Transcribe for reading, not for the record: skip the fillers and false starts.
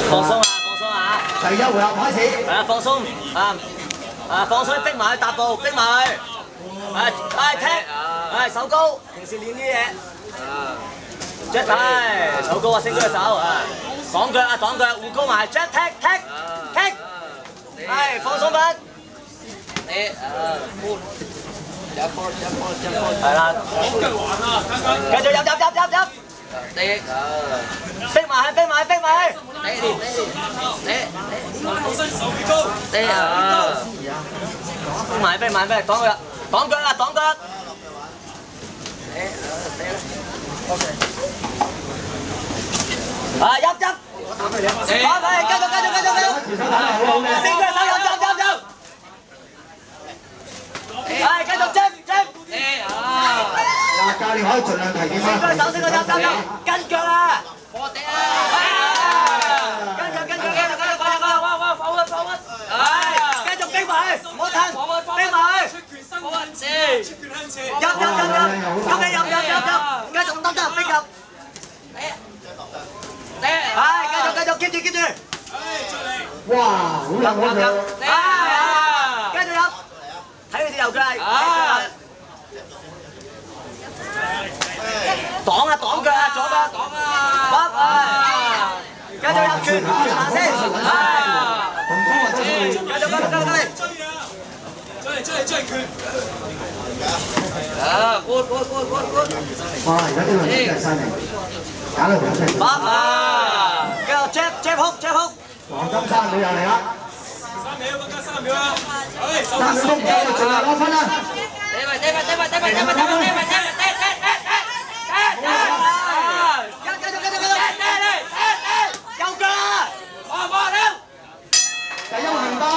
放鬆啊，放鬆啊！第一回合開始。係啊，放鬆放鬆，逼埋去踏步，逼埋去。踢，手高，平時練啲嘢。Jack 係手高啊，升高隻手啊！擋腳啊，擋腳，護高埋 ，Jack 踢，係放鬆緊。係啦，繼續入。逼埋去，逼埋，擋佢啦，擋腳。入，繼續，先佢手入。係繼續接。嗱，教練可以盡量提點啊。先佢手，跟腳啊！跟腳，繼續逼埋，唔好褪，逼埋。入，繼續得，逼入。係，繼續 keep 住。哇，好靚嗰腳。繼續入，睇佢隻右腳係。擋腳啊，左腳，繼續入拳，行先，繼續。追拳。good。哇！而家啲女真係犀利，搞到佢出嚟。繼續 jab hook。黃金3秒又嚟啦！3秒啊！3秒鐘盡量攞分啦！右腳啊！第一個名單。